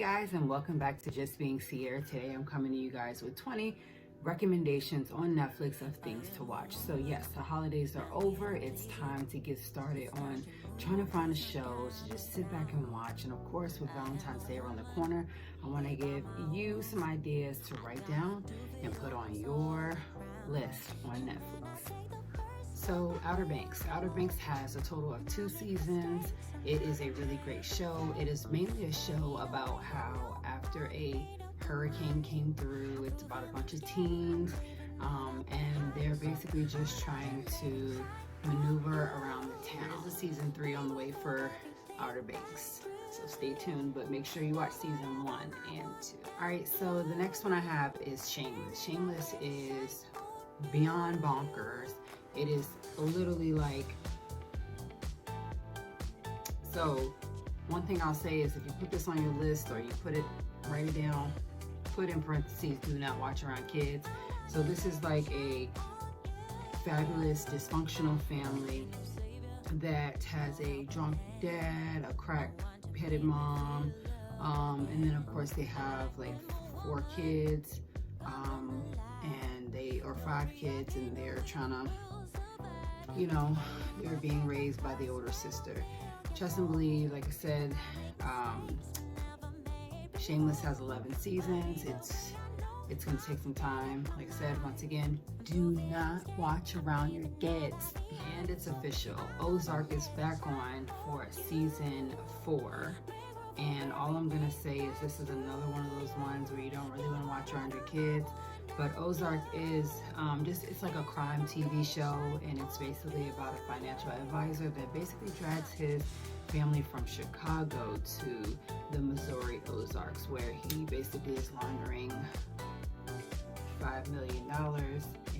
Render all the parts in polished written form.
guys, and welcome back to Just Being C'Aira. Today I'm coming to you guys with 20 recommendations on Netflix of things to watch. So yes, the holidays are over. It's time to get started on trying to find a show to just sit back and watch. And of course, with Valentine's Day around the corner, I want to give you some ideas to write down and put on your list on Netflix. So Outer Banks. Outer Banks has a total of 2 seasons. It is a really great show. It is mainly a show about how after a hurricane came through, it's about a bunch of teens, and they're basically just trying to maneuver around the town. There's a season 3 on the way for Outer Banks, so stay tuned, but make sure you watch season 1 and 2. All right, so the next one I have is Shameless. Shameless is beyond bonkers. It is literally like, so one thing I'll say is if you put this on your list or you write it down, put in parentheses, do not watch around kids. So this is like a fabulous dysfunctional family that has a drunk dad, a crack-headed mom, and then of course they have like 4 kids, or 5 kids, and they're trying to, they're being raised by the older sister. Trust and believe, like I said, Shameless has 11 seasons. It's gonna take some time. Like I said, once again, do not watch around your kids. And it's official. Ozark is back on for season 4. And all I'm gonna say is this is another one of those ones where you don't really want to watch around your kids. But Ozark is it's like a crime TV show, and it's basically about a financial advisor that basically drags his family from Chicago to the Missouri Ozarks, where he basically is laundering $5 million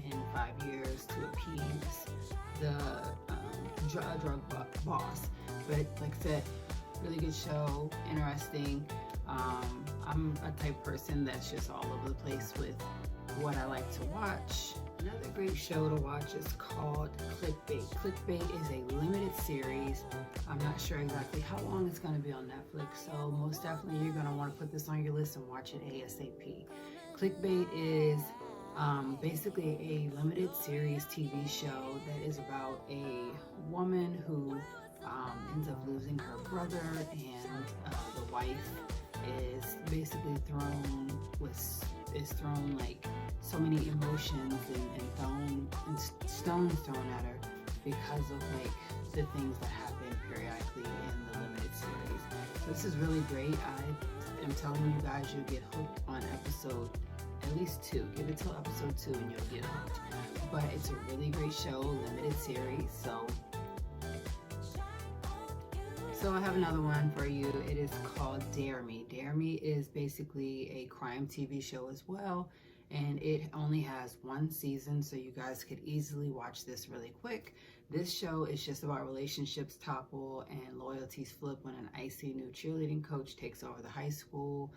in 5 years to appease the drug boss. But like I said, really good show, interesting. I'm a type person that's just all over the place with what I like to watch. Another great show to watch is called Clickbait. Clickbait is a limited series. I'm not sure exactly how long it's going to be on Netflix, so most definitely you're going to want to put this on your list and watch it ASAP. Clickbait is basically a limited series TV show that is about a woman who ends up losing her brother, and the wife is basically thrown like so many emotions and stones thrown at her because of like the things that happen periodically in the limited series. So this is really great. I am telling you guys, you'll get hooked on episode at least 2. Give it till episode 2 and you'll get hooked. But it's a really great show, limited series. So I have another one for you. It is called Dare Me. Dare Me is basically a crime TV show as well, and it only has 1 season, so you guys could easily watch this really quick. This show is just about relationships topple and loyalties flip when an icy new cheerleading coach takes over the high school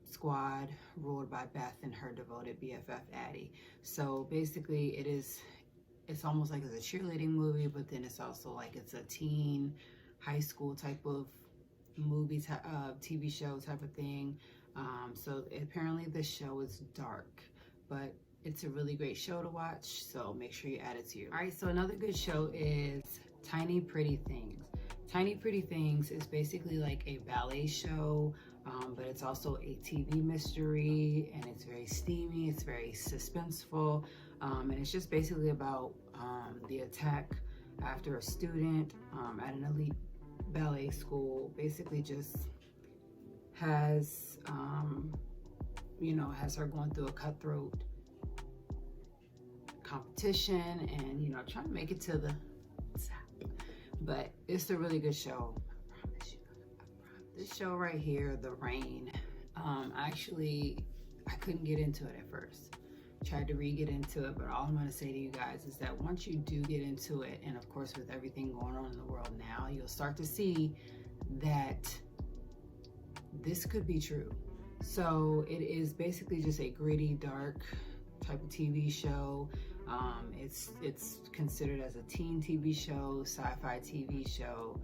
squad ruled by Beth and her devoted BFF Addie. So basically it's almost like it's a cheerleading movie, but then it's also like it's a teen high school type of movie, TV show type of thing. So apparently this show is dark, but it's a really great show to watch, so make sure you add it to your. All right, so another good show is Tiny Pretty Things. Tiny Pretty Things is basically like a ballet show, but it's also a TV mystery, and it's very steamy, it's very suspenseful, and it's just basically about the attack after a student at an elite ballet school basically just has has her going through a cutthroat competition and trying to make it to the top. But it's a really good show. I promise you. This show right here, The Rain, I couldn't get into it at first. Tried to get into it, but all I'm going to say to you guys is that once you do get into it, and of course with everything going on in the world now, you'll start to see that this could be true. So it is basically just a gritty, dark type of TV show. It's considered as a teen TV show, sci-fi TV show.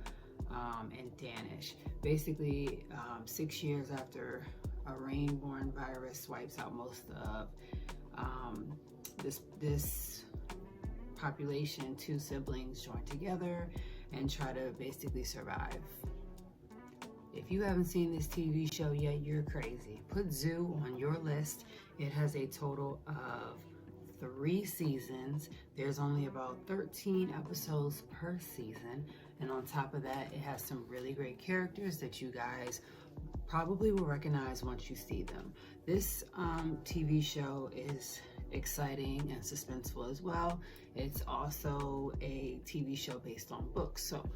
and Danish. Basically, 6 years after a rain-borne virus wipes out most of this population, two siblings join together and try to basically survive. If you haven't seen this TV show yet, you're crazy. Put Zoo on your list. It has a total of 3 seasons. There's only about 13 episodes per season. And on top of that, it has some really great characters that you guys probably will recognize once you see them. This TV show is exciting and suspenseful as well. It's also a TV show based on books. So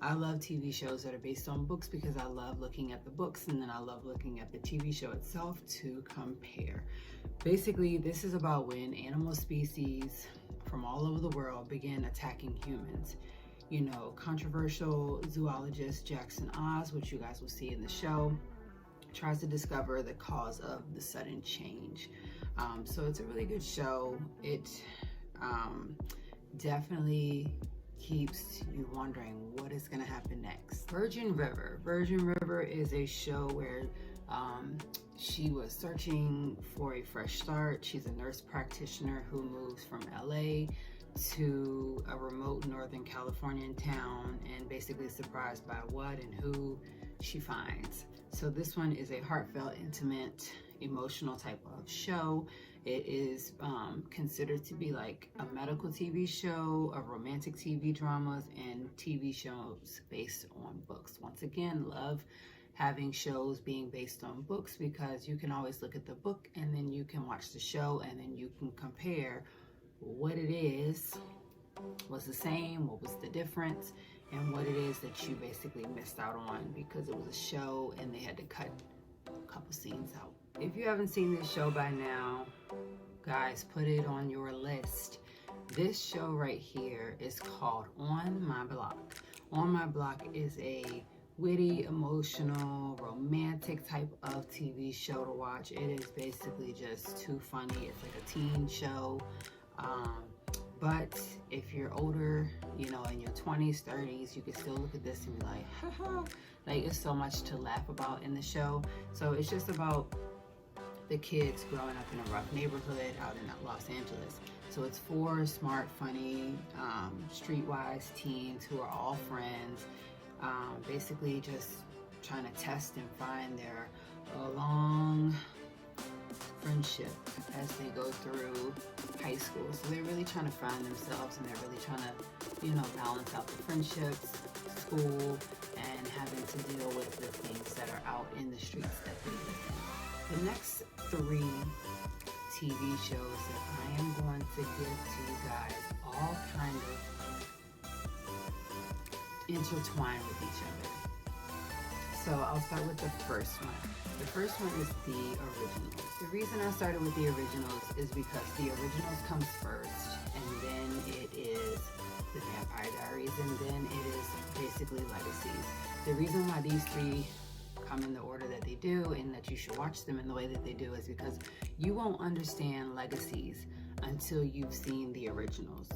I love TV shows that are based on books because I love looking at the books and then I love looking at the TV show itself to compare. Basically, this is about when animal species from all over the world begin attacking humans. You know, controversial zoologist Jackson Oz, which you guys will see in the show, tries to discover the cause of the sudden change. So it's a really good show. It definitely keeps you wondering what is going to happen next. Virgin River. Virgin River is a show where she was searching for a fresh start. She's a nurse practitioner who moves from LA to a remote Northern Californian town and basically surprised by what and who she finds. So this one is a heartfelt, intimate, emotional type of show. It is considered to be like a medical TV show, a romantic TV dramas, and TV shows based on books. Once again, love having shows being based on books because you can always look at the book and then you can watch the show and then you can compare what it is, was the same, what was the difference, and what it is that you basically missed out on because it was a show and they had to cut a couple scenes out. If you haven't seen this show by now, guys, put it on your list. This show right here is called On My Block. On My Block is a witty, emotional, romantic type of TV show to watch. It is basically just too funny. It's like a teen show. But if you're older, you know, in your 20s, 30s, you can still look at this and be like, haha. Like, it's so much to laugh about in the show. So it's just about the kids growing up in a rough neighborhood out in Los Angeles. So it's 4 smart, funny, streetwise teens who are all friends, basically just trying to test and find their long friendship as they go through high school. So they're really trying to find themselves and they're really trying to, you know, balance out the friendships, school, and having to deal with the things that are out in the streets that they live in. The next 3 TV shows that I am going to give to you guys all kind of intertwined with each other. So I'll start with the first one. The first one is the originals. The reason I started with the originals is because the originals comes first, and then it is the Vampire Diaries, and then it is basically Legacies. The reason why these 3 come in the order that they do and that you should watch them in the way that they do is because you won't understand Legacies until you've seen the originals.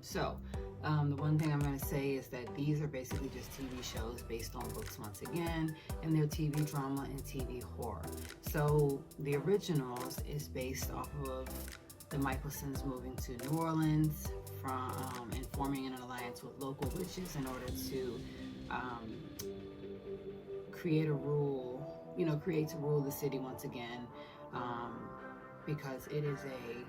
So the one thing I'm going to say is that these are basically just TV shows based on books once again, and they're TV drama and TV horror. So the originals is based off of the Michelsons moving to New Orleans and forming an alliance with local witches in order to create to rule the city once again, because it is a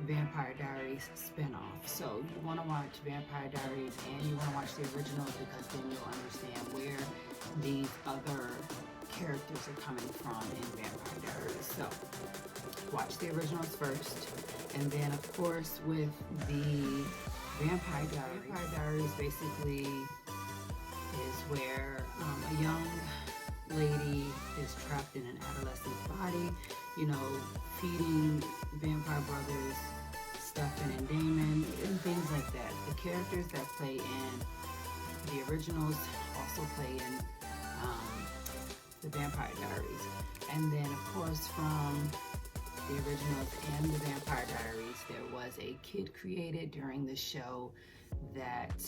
Vampire Diaries spinoff. So you want to watch Vampire Diaries and you want to watch the originals because then you'll understand where these other characters are coming from in Vampire Diaries. So watch the originals first, and then of course with the Vampire Diaries basically is where a young lady is trapped in an adolescent's body, you know, feeding vampire brothers Stefan and Damon and things like that. The characters that play in the originals also play in the Vampire Diaries. And then of course from the originals and the Vampire Diaries, there was a kid created during the show that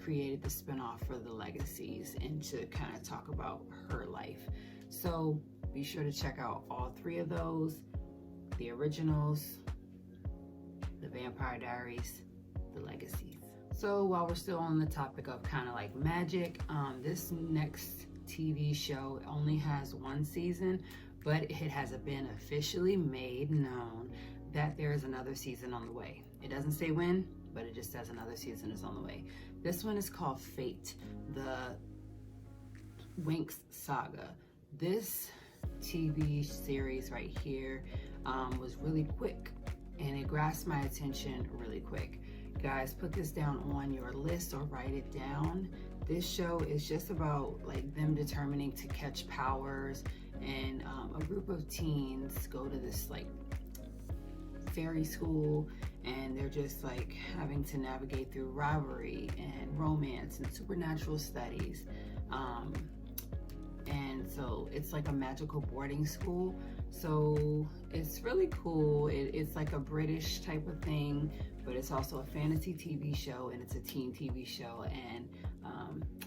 created the spinoff for the Legacies and to kind of talk about her life. So be sure to check out all 3 of those, the originals, the Vampire Diaries, the Legacies. So while we're still on the topic of kind of like magic, this next TV show only has 1 season, but it has been officially made known that there is another season on the way. It doesn't say when, but it just says another season is on the way. This one is called Fate, the Winx Saga. This TV series right here was really quick, and it grasped my attention really quick. Guys, put this down on your list or write it down. This show is just about like them determining to catch powers, and a group of teens go to this like fairy school, and they're just like having to navigate through rivalry and romance and supernatural studies. And so it's like a magical boarding school. So it's really cool. It's like a British type of thing, but it's also a fantasy TV show, and it's a teen TV show, and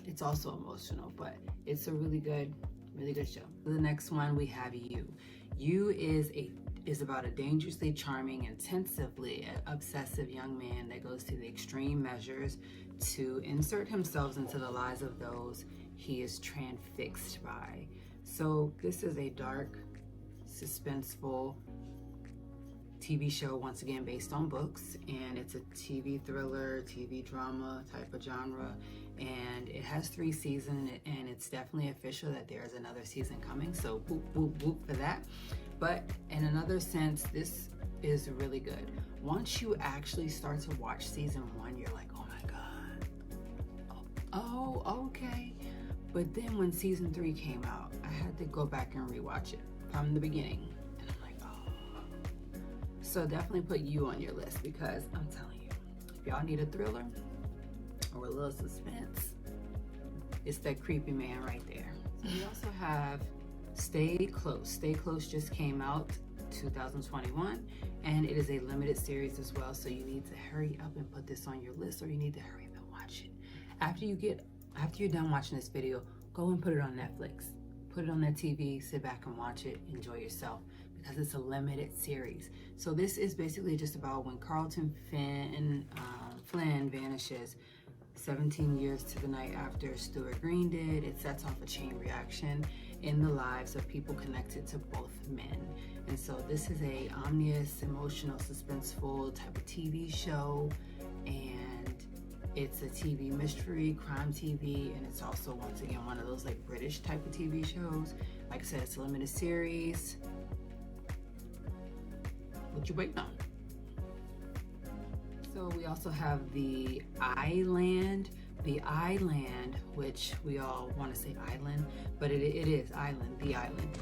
it's also emotional, but it's a really good show. The next one we have You. You is about a dangerously charming, intensively obsessive young man that goes to the extreme measures to insert himself into the lives of those he is transfixed by. So this is a dark, suspenseful TV show, once again based on books, and it's a TV thriller, TV drama type of genre, and it has 3 seasons, and it's definitely official that there is another season coming, so whoop whoop whoop for that. But in another sense, this is really good. Once you actually start to watch season 1, you're like, oh my god, oh okay. But then when season 3 came out, I had to go back and rewatch it from the beginning, and I'm like, oh. So definitely put You on your list, because I'm telling you, if y'all need a thriller or a little suspense, it's that creepy man right there. So we also have Stay Close. Stay Close just came out 2021, and it is a limited series as well, so you need to hurry up and put this on your list, or you need to hurry up and watch it. After you're done watching this video, go and put it on Netflix. Put it on that TV, sit back and watch it, enjoy yourself, because it's a limited series. So this is basically just about when Carlton Flynn vanishes 17 years to the night after Stuart Green did. It sets off a chain reaction in the lives of people connected to both men. And so this is a ominous, emotional, suspenseful type of TV show, and it's a TV mystery, crime TV, and it's also, once again, one of those like British type of TV shows. Like I said, it's a limited series. What you waiting on? So we also have The Island. The Island, which we all want to say island, but it is island. The Island.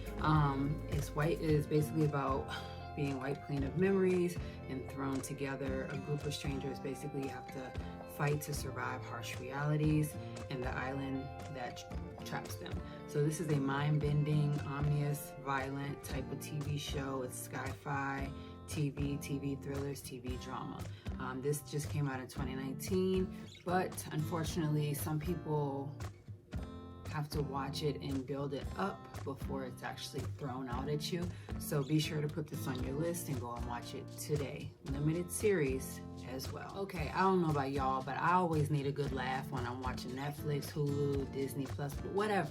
Is basically about being wiped clean of memories and thrown together. A group of strangers basically have to fight to survive harsh realities and the island that traps them. So this is a mind-bending, ominous, violent type of TV show. It's sci-fi, TV thrillers, TV drama. This just came out in 2019, but unfortunately some people have to watch it and build it up before it's actually thrown out at you. So be sure to put this on your list and go and watch it today. Limited series as well. Okay, I don't know about y'all, but I always need a good laugh when I'm watching Netflix, Hulu, Disney Plus, whatever,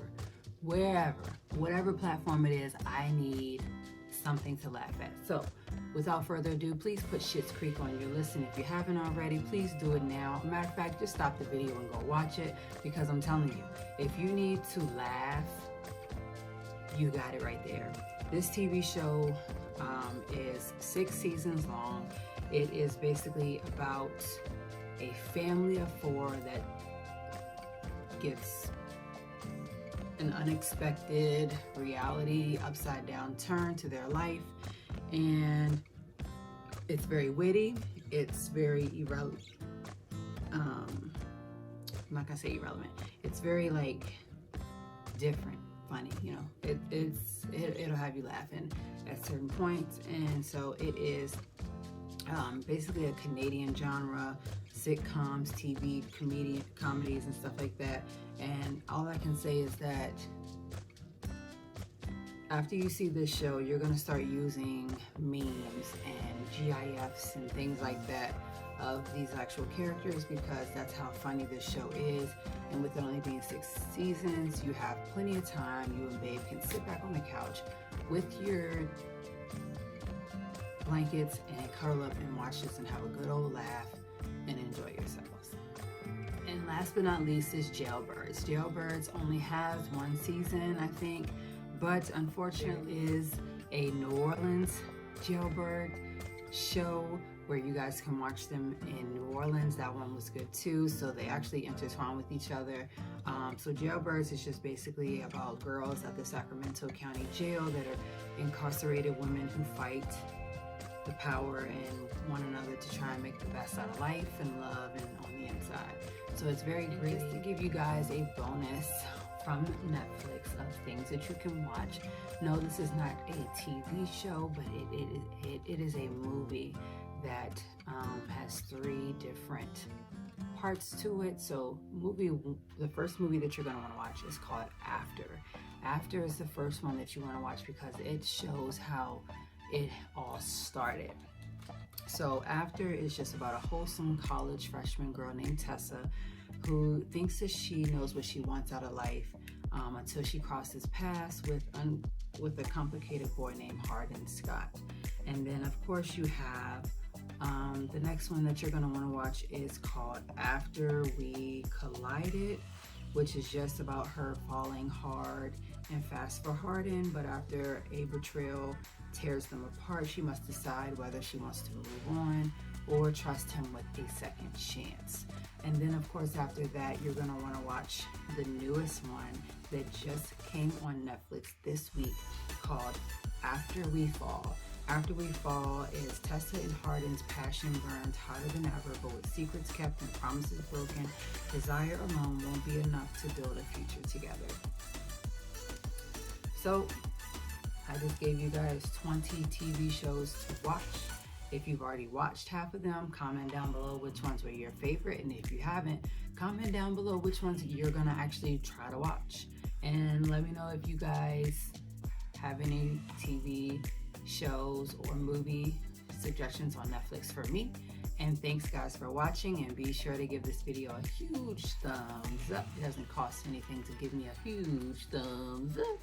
whatever platform it is, I need something to laugh at. So without further ado, please put Schitt's Creek on your list, and if you haven't already, please do it now. Matter of fact, just stop the video and go watch it, because I'm telling you, if you need to laugh, you got it right there. This TV show is 6 seasons long. It is basically about a family of 4 that gets an unexpected reality upside down turn to their life, and it's very witty, it's very irrelevant. I'm not gonna say irrelevant, it's very like different, funny, you know. It'll have you laughing at certain points, and so it is basically a Canadian genre, sitcoms, TV, comedies and stuff like that. And all I can say is that after you see this show, you're going to start using memes and GIFs and things like that of these actual characters, because that's how funny this show is. And with it only being 6 seasons, you have plenty of time. You and babe can sit back on the couch with your blankets and cuddle up and watch this and have a good old laugh and enjoy yourselves. And last but not least is Jailbirds. Jailbirds only has 1 season, I think, but unfortunately is a New Orleans jailbird show where you guys can watch them in New Orleans. That one was good too, so they actually intertwine with each other. So Jailbirds is just basically about girls at the Sacramento County Jail that are incarcerated women who fight the power and one another to try and make the best out of life and love and on the inside. So it's very great to give you guys a bonus from Netflix of things that you can watch. No, this is not a TV show, but it is a movie that has 3 different parts to it. So the first movie that you're going to want to watch is called After. After is the first one that you want to watch because it shows how it all started. So After is just about a wholesome college freshman girl named Tessa who thinks that she knows what she wants out of life until she crosses paths with a complicated boy named Hardin Scott. And then of course you have the next one that you're going to want to watch is called After We Collided, which is just about her falling hard and fast for Hardin, but after a betrayal tears them apart, she must decide whether she wants to move on or trust him with a second chance. And then of course after that you're going to want to watch the newest one that just came on Netflix this week called After We Fall. After We Fall is Tessa and Hardin's passion burns hotter than ever, but with secrets kept and promises broken, desire alone won't be enough to build a future together. So I just gave you guys 20 TV shows to watch. If you've already watched half of them, comment down below which ones were your favorite. And if you haven't, comment down below which ones you're gonna actually try to watch. And let me know if you guys have any TV shows or movie suggestions on Netflix for me. And thanks guys for watching, and be sure to give this video a huge thumbs up. It doesn't cost anything to give me a huge thumbs up.